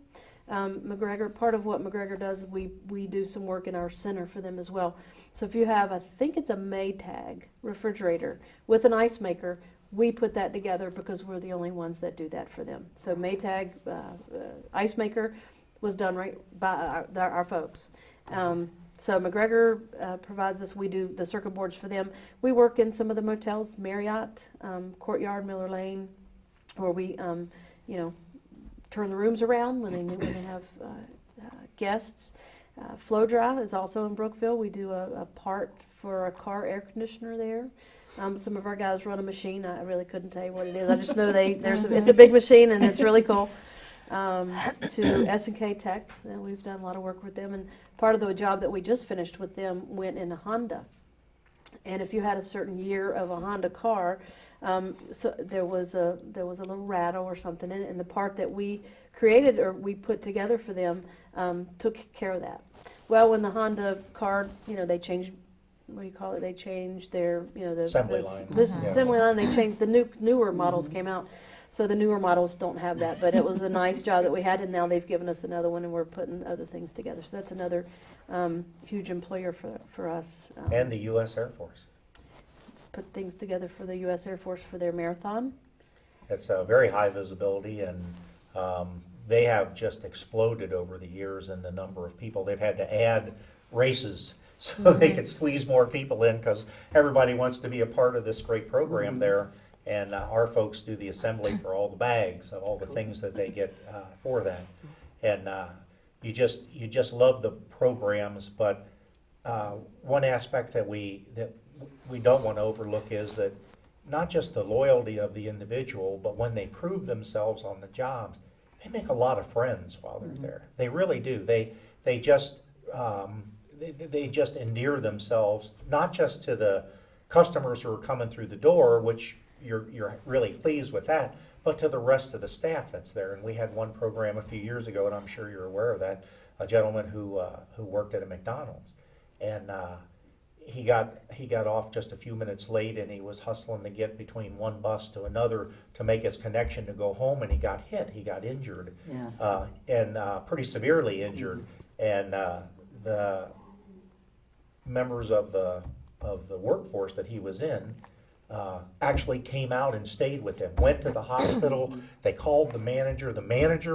McGregor, part of what McGregor does, we do some work in our center for them as well. So if you have, I think it's a Maytag refrigerator with an ice maker, we put that together because we're the only ones that do that for them. So Maytag ice maker was done right by our folks. So McGregor provides us. We do the circuit boards for them. We work in some of the motels, Marriott, Courtyard, Miller Lane, where we turn the rooms around when they have guests. Flow Dry is also in Brookville. We do a part for a car air conditioner there. Some of our guys run a machine. I really couldn't tell you what it is. I just know it's a big machine and it's really cool. To S&K Tech, and we've done a lot of work with them. And part of the job that we just finished with them went in a Honda. And if you had a certain year of a Honda car, so there was a little rattle or something in it, and the part that we created or we put together for them took care of that. Well, when the Honda car, they changed. What do you call it? They changed their, Assembly line. This Yeah. assembly line. They changed the newer models came out, so the newer models don't have that. But it was a nice job that we had, and now they've given us another one, and we're putting other things together. So that's another huge employer for us. And the U.S. Air Force. Put things together for the U.S. Air Force for their marathon. It's a very high visibility, and they have just exploded over the years in the number of people. They've had to add races so they could squeeze more people in, because everybody wants to be a part of this great program there. And our folks do the assembly for all the bags, of all the things that they get for that. And you just love the programs, but one aspect that we don't want to overlook is that not just the loyalty of the individual, but when they prove themselves on the jobs, they make a lot of friends while they're there. They really do. They just endear themselves not just to the customers who are coming through the door, which you're really pleased with that, but to the rest of the staff that's there. And we had one program a few years ago, and I'm sure you're aware of that, a gentleman who worked at a McDonald's, and he got off just a few minutes late, and he was hustling to get between one bus to another to make his connection to go home, and he got hit. He got injured, Yes. and pretty severely injured. And the members of the workforce that he was in actually came out and stayed with him, went to the hospital. They called the manager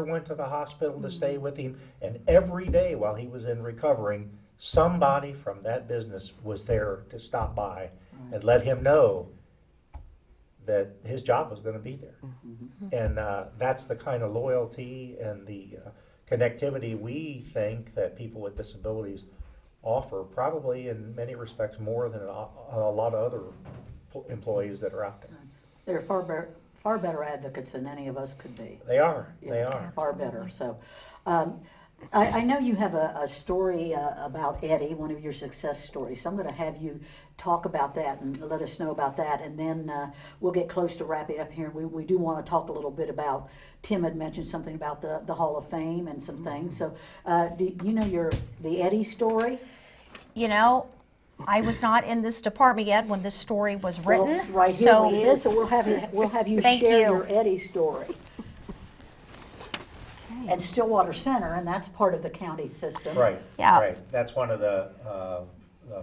went to the hospital to stay with him, and every day while he was in recovering, somebody from that business was there to stop by and let him know that his job was going to be there. And that's the kind of loyalty and the connectivity we think that people with disabilities offer, probably in many respects more than a lot of other employees that are out there. They're far better advocates than any of us could be. They are. Yes, They are. far better. So, I know you have a story about Eddie, one of your success stories. So I'm going to have you talk about that and let us know about that, and then we'll get close to wrapping up here. We do want to talk a little bit about. Tim had mentioned something about the Hall of Fame and some things. So, do you know the Eddie story? You know, I was not in this department yet when this story was written. Well, right here so he is. So we'll have you Thank share you. your Eddie story. And Stillwater Center, and that's part of the county system. Right. Yeah. Right. That's one of the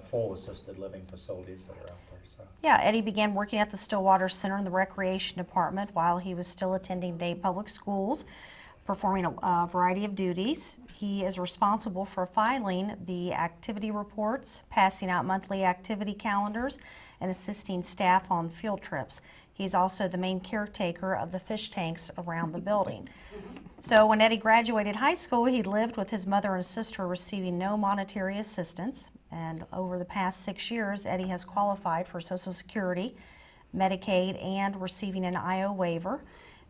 full assisted living facilities that are out there. So. Yeah, Eddie began working at the Stillwater Center in the Recreation Department while he was still attending Dade Public Schools, performing a variety of duties. He is responsible for filing the activity reports, passing out monthly activity calendars, and assisting staff on field trips. He's also the main caretaker of the fish tanks around the building. So when Eddie graduated high school, he lived with his mother and sister, receiving no monetary assistance. And over the past 6 years, Eddie has qualified for Social Security, Medicaid, and receiving an IO waiver.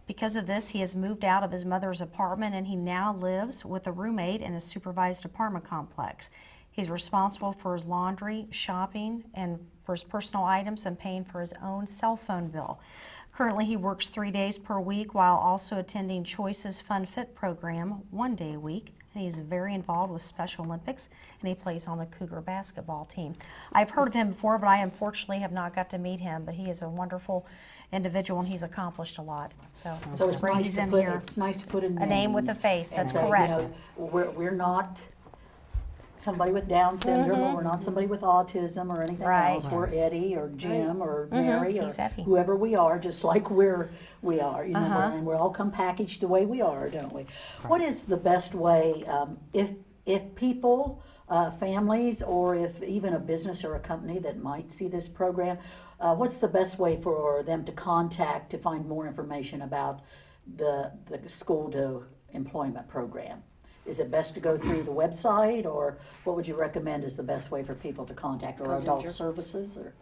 Because of this, he has moved out of his mother's apartment, and he now lives with a roommate in a supervised apartment complex. He's responsible for his laundry, shopping, and for his personal items, and paying for his own cell phone bill. Currently, he works 3 days per week while also attending Choices Fun Fit program 1 day a week. And he's very involved with Special Olympics, and he plays on the Cougar basketball team. I've heard of him before, but I unfortunately have not got to meet him. But he is a wonderful individual, and he's accomplished a lot. So So it's it's great nice he's to in put here. it's nice to put a name with a face. and That's say, correct. We're not somebody with Down syndrome, or we're not somebody with autism or anything Right. else. We're Eddie or Jim or Mary or He's Eddie. whoever we are, just like we are. You know, and we're all come packaged the way we are, don't we? What is the best way if people, families, or if even a business or a company that might see this program, what's the best way for them to contact to find more information about the school to employment program? Is it best to go through the website, or what would you recommend is the best way for people to contact, or adult services? Or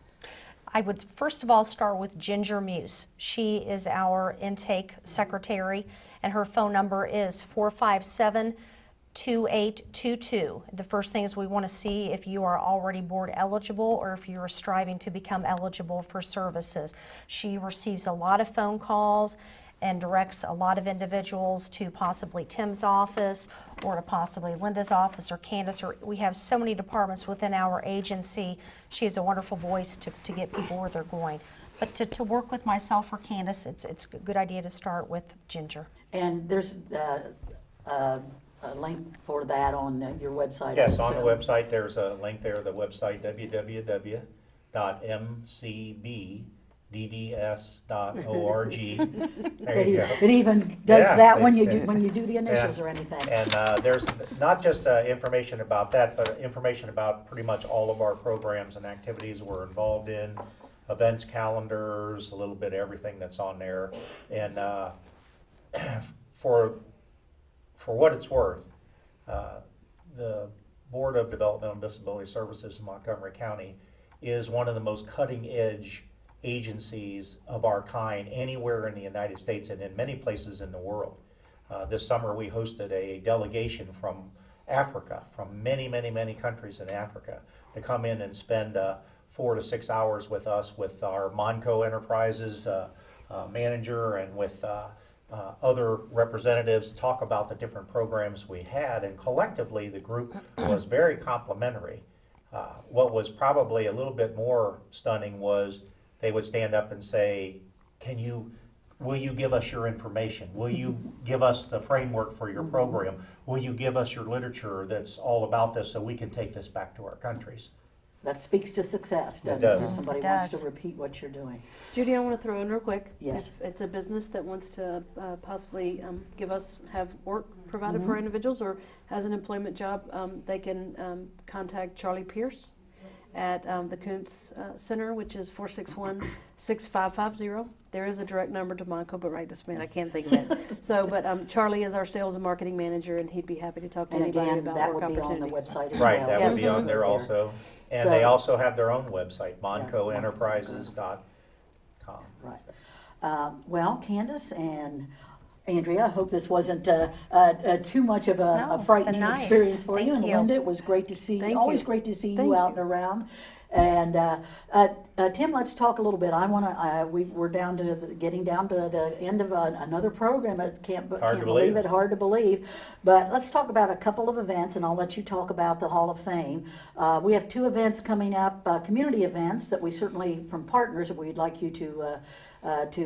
I would first of all start with Ginger Muse. She is our intake secretary, and her phone number is 457-2822. The first thing is we want to see if you are already board eligible or if you are striving to become eligible for services. She receives a lot of phone calls and directs a lot of individuals to possibly Tim's office or to possibly Linda's office or Candace. Or we have so many departments within our agency. She has a wonderful voice to get people where they're going. But to work with myself or Candace, it's a good idea to start with Ginger. and there's a link for that on your website. Yes, on the also. website, there's a link there, the website www.mcbdds.org. There you go. It even does Yeah, that they- when you do the initials Yeah. or anything. And there's not just information about that, but information about pretty much all of our programs and activities we're involved in, events calendars, a little bit of everything that's on there. And for what it's worth, the Board of Developmental Disability Services in Montgomery County is one of the most cutting-edge agencies of our kind anywhere in the United States and in many places in the world. This summer we hosted a delegation from Africa, from many, many, many countries in Africa, to come in and spend 4 to 6 hours with us, with our Monco Enterprises manager and with other representatives, to talk about the different programs we had, and collectively the group was very complimentary. What was probably a little bit more stunning was they would stand up and say, will you give us your information? Will you give us the framework for your program? Will you give us your literature that's all about this so we can take this back to our countries? That speaks to success, It doesn't it? does. If somebody It wants does. to repeat what you're doing. Judy, I want to throw in real quick. Yes. If it's a business that wants to possibly have work provided for individuals or has an employment job, they can contact Charlie Pierce at the Kuntz Center, which is 461-6550. There is a direct number to Monco, but right this minute I can't think of it. But Charlie is our sales and marketing manager, and he'd be happy to talk to And anybody again, about that work would be on the opportunities. website as Right, well. that Yes. would be on there also. And So- they also have their own website, moncoenterprises.com. Right. Well, Candace and Andrea, I hope this wasn't too much of No, a it's frightening been nice. experience for you. Thank And you. Linda, it was great to see Thank you. Always you. great to see Thank you out you. and around. And Tim, let's talk a little bit. We're getting down to the end of another program. I can't Hard to believe believe. it. Hard to believe. But let's talk about a couple of events, and I'll let you talk about the Hall of Fame. We have 2 events coming up, community events that we certainly, from partners, we'd like you to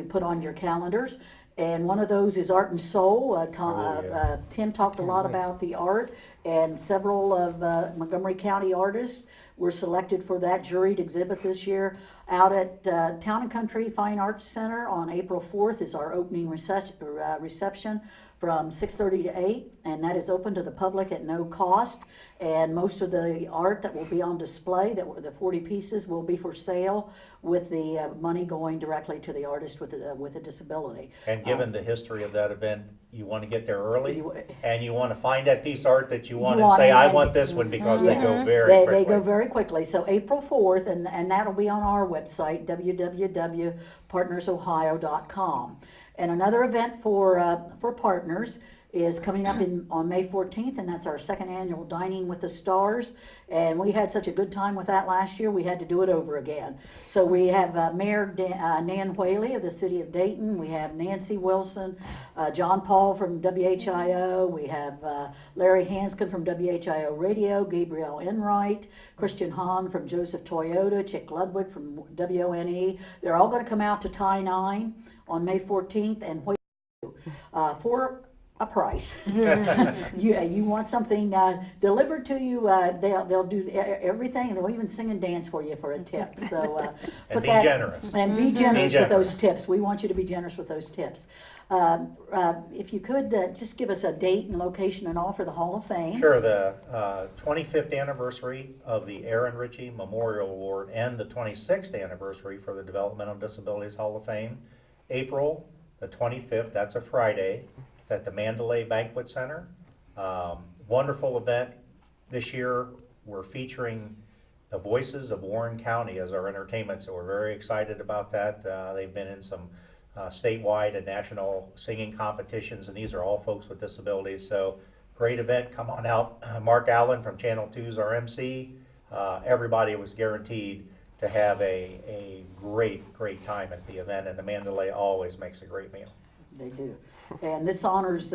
put on your calendars. And one of those is Art and Soul. Yeah. Tim talked a lot about the art, and several of Montgomery County artists were selected for that juried exhibit this year. Out at Town and Country Fine Arts Center on April 4th is our opening reception from 6:30 to 8, and that is open to the public at no cost. And most of the art that will be on display, the 40 pieces, will be for sale, with the money going directly to the artist with a disability. And given the history of that event, you want to get there early, You- and you want to find that piece of art that you want You and want say, it, I and- want this one, because they Yes. go very They quickly. go very quickly. So April 4th, and that'll be on our website, www.partnersohio.com. And another event for partners is coming up on May 14th, and that's our 2nd annual Dining with the Stars. And we had such a good time with that last year, we had to do it over again. So we have Mayor Nan Whaley of the City of Dayton, we have Nancy Wilson, John Paul from WHIO, we have Larry Hanscom from WHIO Radio, Gabriel Enright, Christian Hahn from Joseph Toyota, Chick Ludwig from WONE. They're all going to come out to Tie 9 on May 14th, and for a price. You want something delivered to you, they'll do everything, and they'll even sing and dance for you for a tip. So And put be that, generous. and be generous with those generous. tips. We want you to be generous with those tips. If you could just give us a date and location and all for the Hall of Fame. Sure, the 25th anniversary of the Aaron Ritchie Memorial Award and the 26th anniversary for the Developmental Disabilities Hall of Fame, April the 25th, that's a Friday. It's at the Mandalay Banquet Center. Wonderful event. This year, we're featuring the Voices of Warren County as our entertainment, so we're very excited about that. They've been in some statewide and national singing competitions, and these are all folks with disabilities. So great event. Come on out. Mark Allen from Channel 2 is our MC. Everybody was guaranteed to have a great time at the event, and the Mandalay always makes a great meal. They do. And this honors,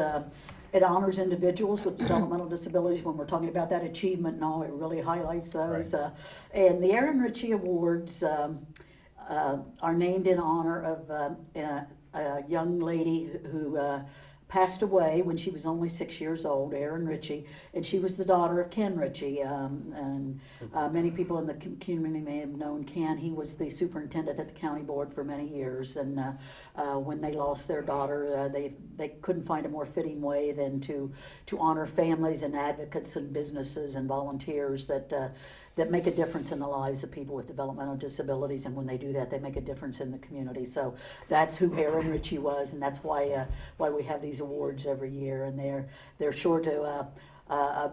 it honors individuals with developmental disabilities. When we're talking about that achievement and all, it really highlights those. Right. And the Aaron Ritchie Awards are named in honor of a young lady who passed away when she was only 6 years old, Aaron Ritchie, and she was the daughter of Ken Ritchie. And many people in the community may have known Ken. He was the superintendent at the county board for many years, and when they lost their daughter, they couldn't find a more fitting way than to honor families and advocates and businesses and volunteers that make a difference in the lives of people with developmental disabilities, and when they do that, they make a difference in the community. So that's who Aaron Ritchie was, and that's why we have these awards every year, and they're sure to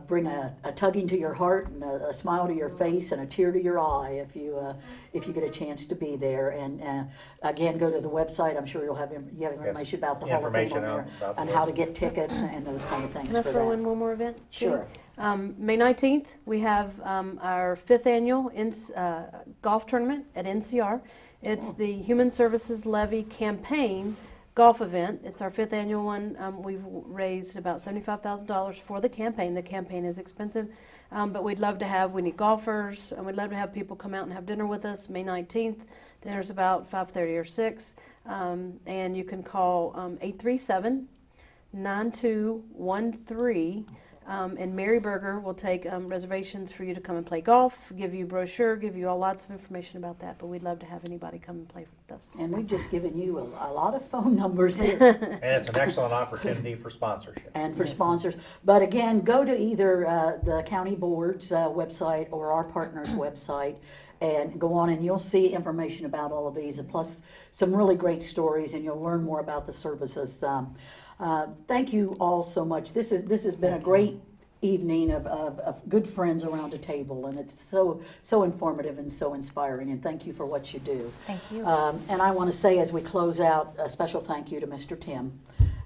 bring a tugging to your heart and a smile to your face and a tear to your eye if you get a chance to be there. And again, go to the website. I'm sure you have information about the Hall of Fame on there, and how to get tickets and those kind of things. Can I for throw that. in one more event? Sure. May 19th, we have our 5th annual golf tournament at NCR. It's the Human Services Levy Campaign golf event. It's our 5th annual one. We've raised about $75,000 for the campaign. The campaign is expensive, but we need golfers, and we'd love to have people come out and have dinner with us May 19th. Dinner's about 5:30 or 6, and you can call 837-9213. And Mary Berger will take reservations for you to come and play golf, give you a brochure, give you lots of information about that. But we'd love to have anybody come and play with us. And we've just given you a lot of phone numbers here. And it's an excellent opportunity for sponsorship. And for sponsors. But again, go to either the county board's website or our partner's website and go on, and you'll see information about all of these, and plus some really great stories, and you'll learn more about the services. Thank you all so much. This has been a great evening of good friends around a table, and it's so informative and so inspiring, and thank you for what you do. Thank you. And I want to say, as we close out, a special thank you to Mr. Tim.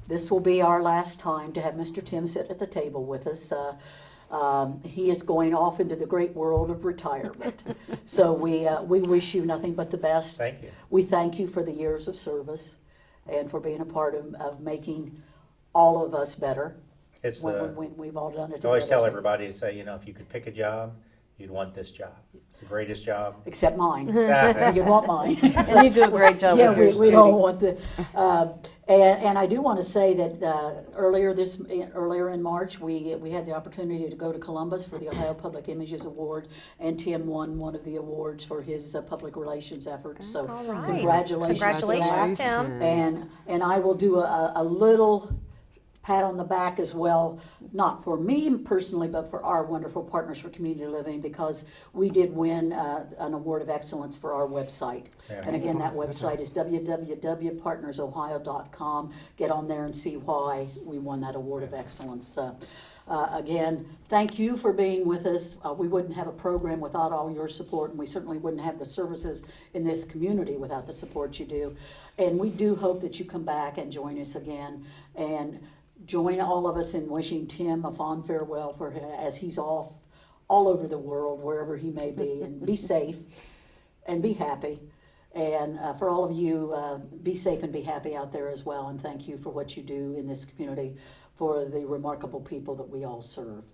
This will be our last time to have Mr. Tim sit at the table with us. He is going off into the great world of retirement. So we wish you nothing but the best. Thank you. We thank you for the years of service and for being a part of making all of us better. It's when we've all done it I always together. tell everybody to say, if you could pick a job, you'd want this job. It's the greatest job. Except mine. You want mine. And you do a great job Yeah, with yours, we Judy. don't want the. And I do want to say that earlier in March, we had the opportunity to go to Columbus for the Ohio Public Images Award, and Tim won one of the awards for his public relations efforts. So All right. congratulations, Congratulations, to that. Tim. And I will do a little pat on the back as well, not for me personally, but for our wonderful Partners for Community Living, because we did win an award of excellence for our website. Yeah. And again, that website is www.partnersohio.com. Get on there and see why we won that award of excellence. Again, thank you for being with us. We wouldn't have a program without all your support, and we certainly wouldn't have the services in this community without the support you do. And we do hope that you come back and join us again, and join all of us in wishing Tim a fond farewell as he's off all over the world, wherever he may be, and be safe and be happy. And for all of you, be safe and be happy out there as well. And thank you for what you do in this community for the remarkable people that we all serve.